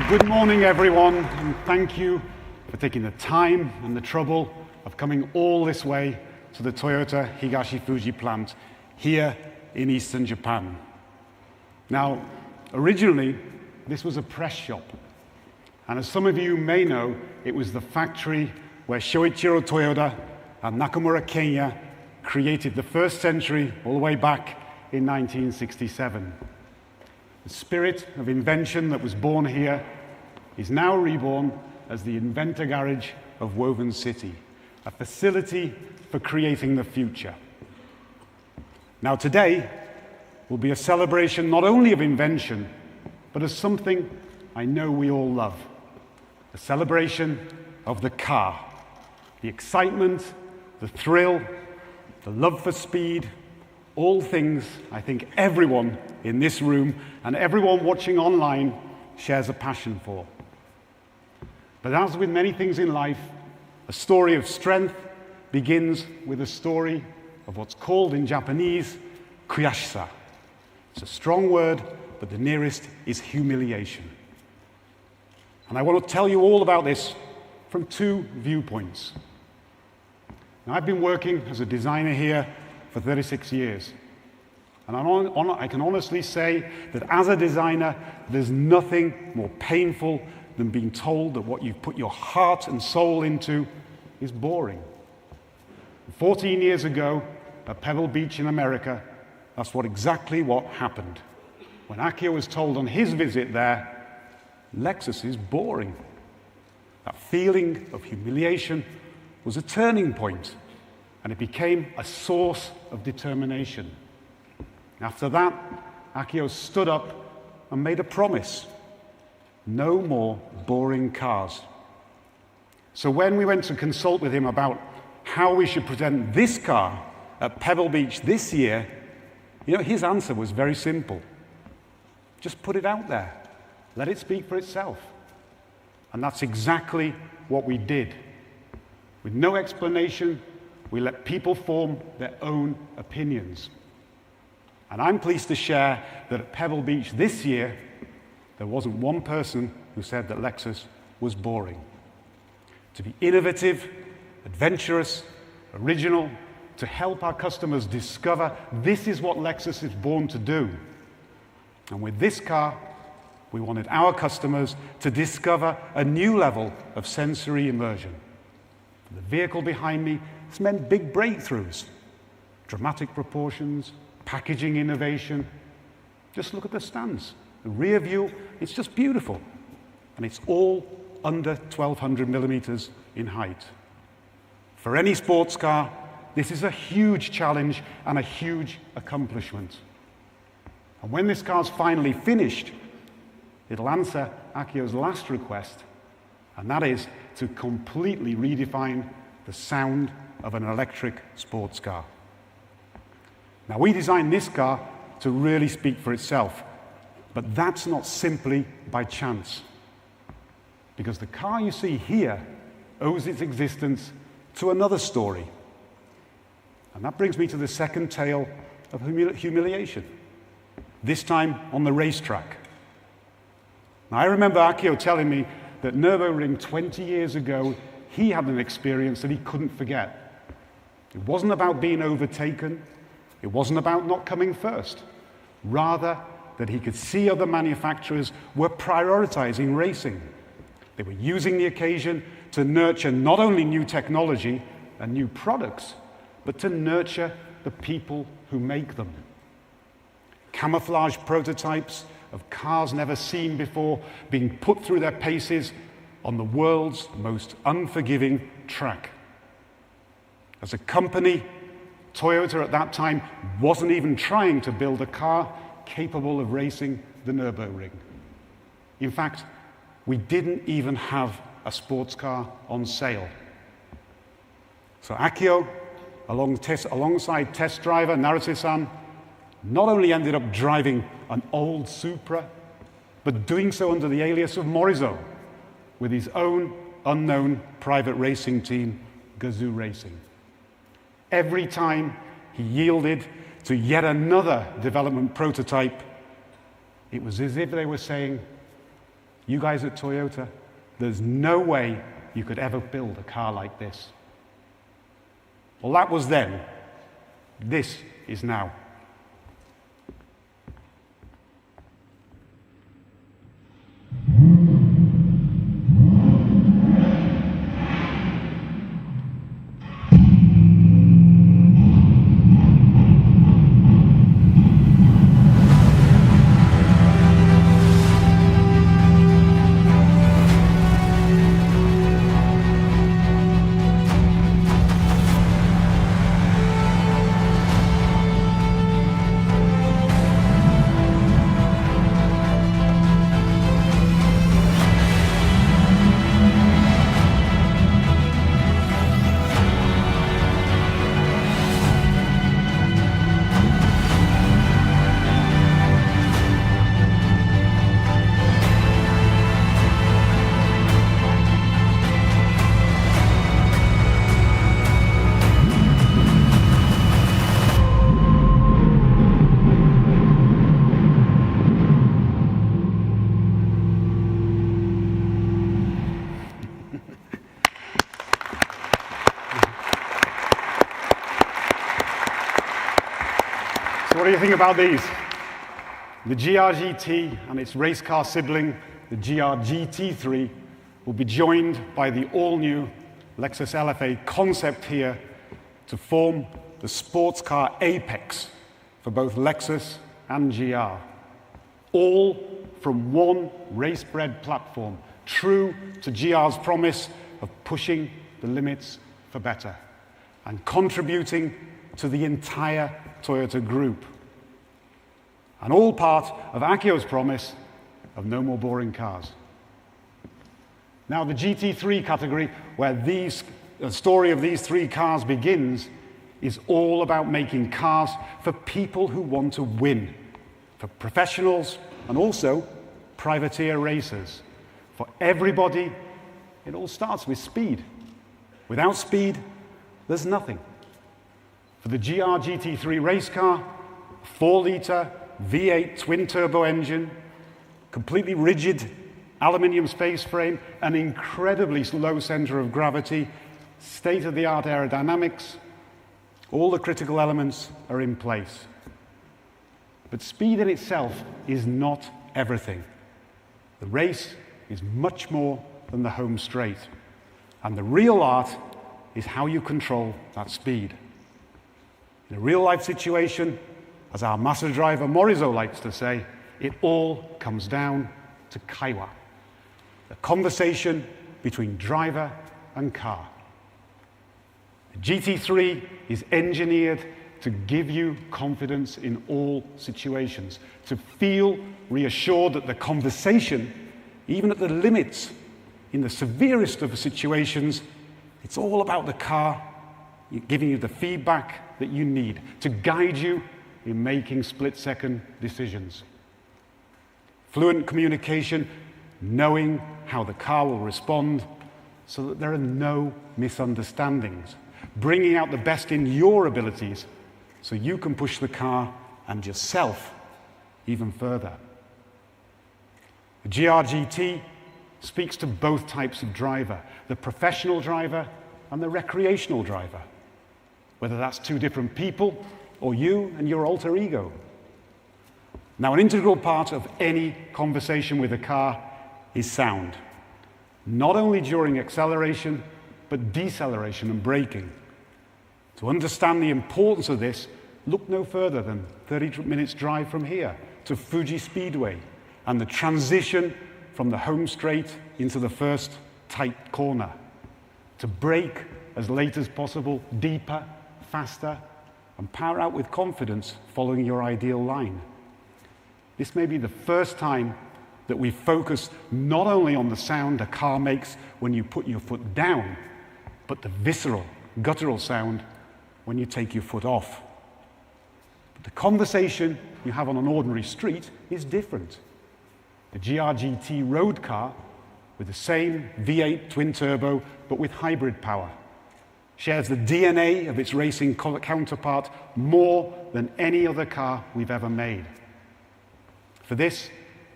Good morning, everyone, and thank you for taking the time and the trouble of coming all this way to the Toyota Higashi-Fuji plant here in Eastern Japan. Now, originally, this was a press shop, and as some of you may know, it was the factory where Shoichiro Toyoda and Nakamura Kenya created the first century all the way back in 1967. The spirit of invention that was born here is now reborn as the Inventor Garage of Woven City, a facility for creating the future. Now today will be a celebration not only of invention, but of something I know we all love, a celebration of the car, the excitement, the thrill, the love for speed, all things I think everyone in this room and everyone watching online shares a passion for. But as with many things in life, a story of strength begins with a story of what's called in Japanese, kuyashisa. It's a strong word, but the nearest is humiliation. And I want to tell you all about this from two viewpoints. Now, I've been working as a designer here for 36 years. And I can honestly say that as a designer, there's nothing more painful than being told that what you've put your heart and soul into is boring. 14 years ago, at Pebble Beach in America, that's exactly what happened. When Akio was told on his visit there, Lexus is boring. That feeling of humiliation was a turning point, and it became a source of determination. After that, Akio stood up and made a promise. No more boring cars. So when we went to consult with him about how we should present this car at Pebble Beach this year, his answer was very simple. Just put it out there. Let it speak for itself. And that's exactly what we did. With no explanation, we let people form their own opinions. And I'm pleased to share that at Pebble Beach this year, there wasn't one person who said that Lexus was boring. To be innovative, adventurous, original, to help our customers discover this is what Lexus is born to do. And with this car, we wanted our customers to discover a new level of sensory immersion. For the vehicle behind me, it's meant big breakthroughs, dramatic proportions, packaging innovation. Just look at the stands. The rear view, it's just beautiful. And it's all under 1,200 millimeters in height. For any sports car, this is a huge challenge and a huge accomplishment. And when this car's finally finished, it'll answer Akio's last request, and that is to completely redefine the sound of an electric sports car. Now, we designed this car to really speak for itself. But that's not simply by chance, because the car you see here owes its existence to another story. And that brings me to the second tale of humiliation, this time on the racetrack. Now, I remember Akio telling me that Nürburgring 20 years ago, he had an experience that he couldn't forget. It wasn't about being overtaken. It wasn't about not coming first. Rather, that he could see other manufacturers were prioritizing racing. They were using the occasion to nurture not only new technology and new products, but to nurture the people who make them. Camouflage prototypes of cars never seen before being put through their paces on the world's most unforgiving track. As a company, Toyota at that time wasn't even trying to build a car capable of racing the Nürburgring. In fact, we didn't even have a sports car on sale. So Akio, alongside test driver Naruse-san, not only ended up driving an old Supra, but doing so under the alias of Morizo, with his own unknown private racing team, GAZOO Racing. Every time he yielded to yet another development prototype, it was as if they were saying, You guys at Toyota, there's no way you could ever build a car like this. Well, that was then. This is now. What do you think about these? The GR-GT and its race car sibling, the GR-GT3, will be joined by the all-new Lexus LFA concept here to form the sports car apex for both Lexus and GR. All from one race-bred platform, true to GR's promise of pushing the limits for better and contributing to the entire Toyota group. And all part of Akio's promise of no more boring cars. Now, the GT3 category, where the story of these three cars begins, is all about making cars for people who want to win, for professionals and also privateer racers. For everybody, it all starts with speed. Without speed, there's nothing. For the GR GT3 race car, 4-liter V8 twin-turbo engine, completely rigid aluminium space frame, an incredibly low center of gravity, state-of-the-art aerodynamics, all the critical elements are in place. But speed in itself is not everything. The race is much more than the home straight. And the real art is how you control that speed. In a real-life situation, as our master driver Morizo likes to say, it all comes down to kaiwa, the conversation between driver and car. The GT3 is engineered to give you confidence in all situations, to feel reassured that the conversation, even at the limits, in the severest of situations, it's all about the car, giving you the feedback that you need to guide you in making split-second decisions. Fluent communication, knowing how the car will respond so that there are no misunderstandings, bringing out the best in your abilities so you can push the car and yourself even further. The GR-GT speaks to both types of driver, the professional driver and the recreational driver, whether that's two different people or you and your alter ego. Now, an integral part of any conversation with a car is sound, not only during acceleration, but deceleration and braking. To understand the importance of this, look no further than 30 minutes drive from here to Fuji Speedway and the transition from the home straight into the first tight corner. To brake as late as possible, deeper, faster, and power out with confidence following your ideal line. This may be the first time that we focus not only on the sound a car makes when you put your foot down, but the visceral, guttural sound when you take your foot off. But the conversation you have on an ordinary street is different. The GR-GT road car, with the same V8 twin-turbo, but with hybrid power, shares the DNA of its racing counterpart more than any other car we've ever made. For this,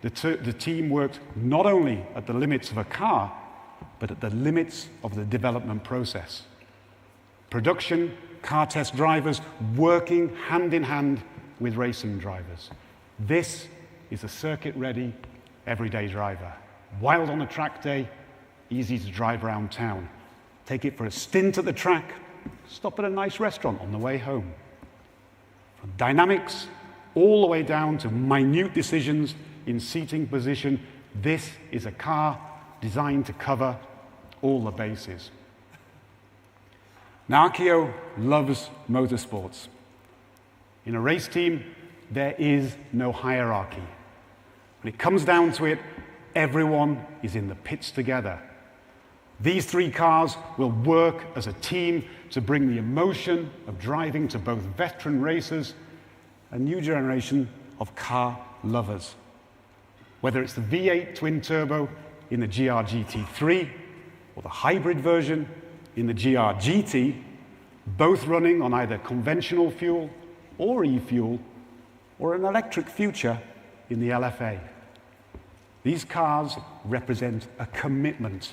the team worked not only at the limits of a car, but at the limits of the development process. Production car test drivers working hand in hand with racing drivers. This is a circuit-ready, everyday driver. Wild on a track day, easy to drive around town. Take it for a stint at the track, stop at a nice restaurant on the way home. From dynamics all the way down to minute decisions in seating position, this is a car designed to cover all the bases. Now, Akio loves motorsports. In a race team, there is no hierarchy. When it comes down to it, everyone is in the pits together. These three cars will work as a team to bring the emotion of driving to both veteran racers and a new generation of car lovers. Whether it's the V8 twin-turbo in the GR GT3 or the hybrid version in the GR GT, both running on either conventional fuel or e-fuel, or an electric future in the LFA. These cars represent a commitment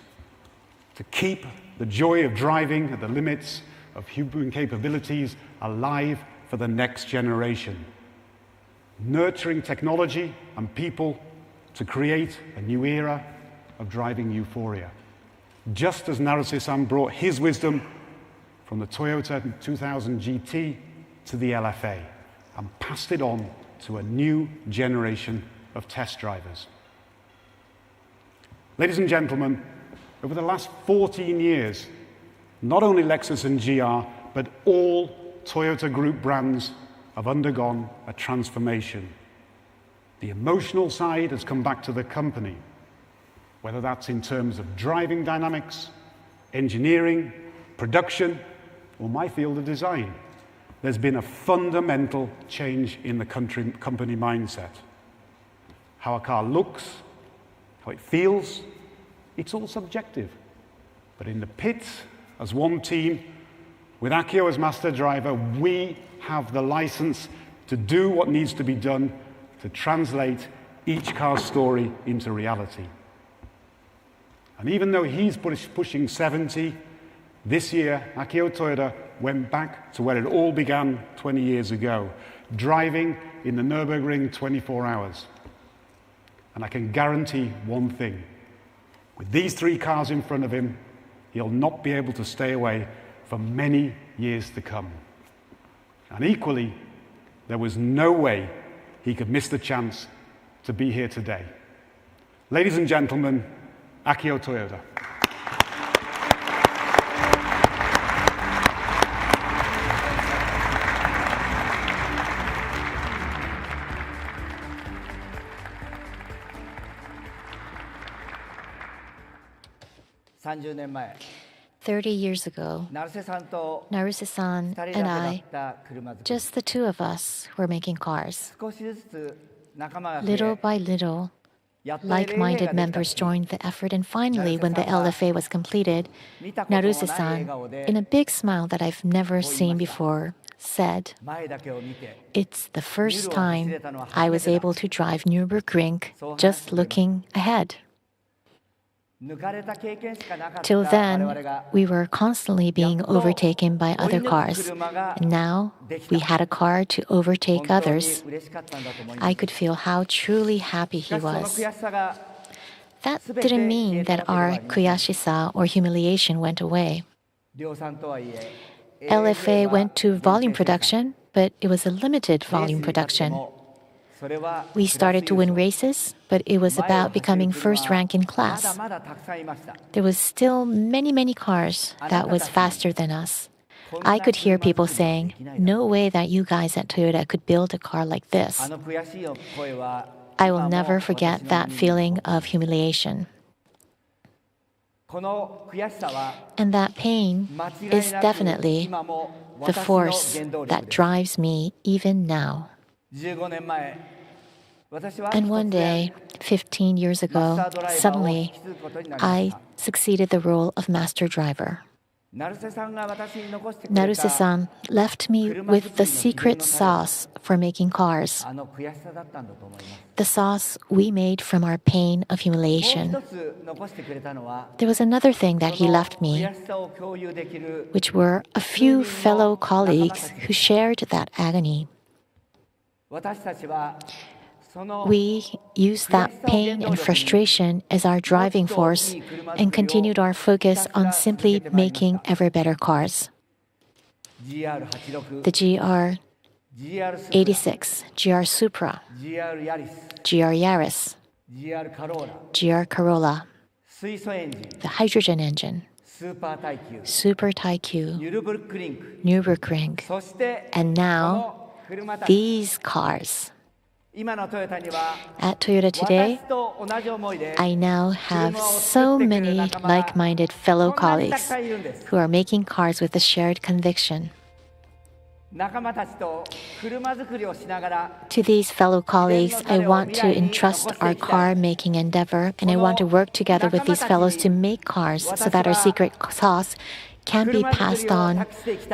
to keep the joy of driving at the limits of human capabilities alive for the next generation, nurturing technology and people to create a new era of driving euphoria. Just as Naruse-san brought his wisdom from the Toyota 2000 GT to the LFA and passed it on to a new generation of test drivers. Ladies and gentlemen, over the last 14 years, not only Lexus and GR, but all Toyota Group brands have undergone a transformation. The emotional side has come back to the company, whether that's in terms of driving dynamics, engineering, production, or my field of design. There's been a fundamental change in the company mindset. How a car looks, how it feels, it's all subjective. But in the pits, as one team, with Akio as master driver, we have the license to do what needs to be done to translate each car's story into reality. And even though he's pushing 70, this year, Akio Toyoda went back to where it all began 20 years ago, driving in the Nürburgring 24 hours. And I can guarantee one thing. With these three cars in front of him, he'll not be able to stay away for many years to come. And equally, there was no way he could miss the chance to be here today. Ladies and gentlemen, Akio Toyoda. Thirty years ago, Naruse-san and I, just the two of us, were making cars. Little by little, like-minded members joined the effort, and finally, when the LFA was completed, Naruse-san, in a big smile that I've never seen before, said, "It's the first time I was able to drive Nürburgring just looking ahead." Till then, we were constantly being overtaken by other cars. And now, we had a car to overtake others. I could feel how truly happy he was. That didn't mean that our kuyashisa or humiliation went away. LFA went to volume production, but it was a limited volume production. We started to win races, but it was about becoming first rank in class. There was still many cars that was faster than us. I could hear people saying, "No way that you guys at Toyota could build a car like this." I will never forget that feeling of humiliation. And that pain is definitely the force that drives me even now. And one day, 15 years ago, suddenly, I succeeded the role of master driver. Naruse-san left me with the secret sauce for making cars, the sauce we made from our pain of humiliation. There was another thing that he left me, which were a few fellow colleagues who shared that agony. We used that pain and frustration as our driving force and continued our focus on simply making ever better cars. The GR86, GR Supra, GR Yaris, GR Corolla, the hydrogen engine, Super Taikyu, Nürburgring, and now these cars. At Toyota today, I now have so many like-minded fellow colleagues who are making cars with a shared conviction. To these fellow colleagues, I want to entrust our car-making endeavor, and I want to work together with these fellows to make cars so that our secret sauce can be passed on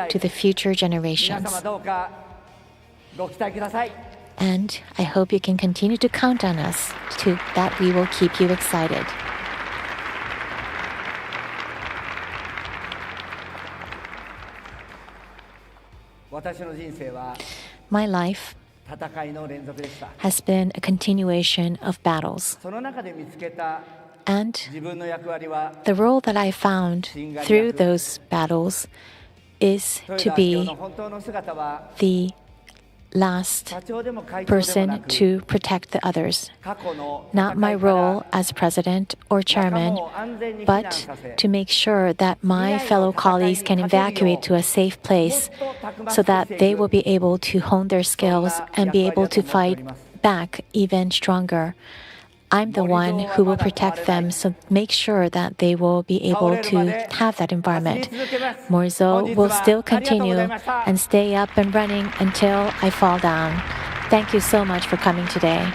to the future generations. And I hope you can continue to count on us that we will keep you excited. My life has been a continuation of battles. And the role that I found through those battles is to be the last person to protect the others. Not my role as president or chairman, but to make sure that my fellow colleagues can evacuate to a safe place so that they will be able to hone their skills and be able to fight back even stronger. I'm the one who will protect them, so make sure that they will be able to have that environment. Morzo will still continue and stay up and running until I fall down. Thank you so much for coming today.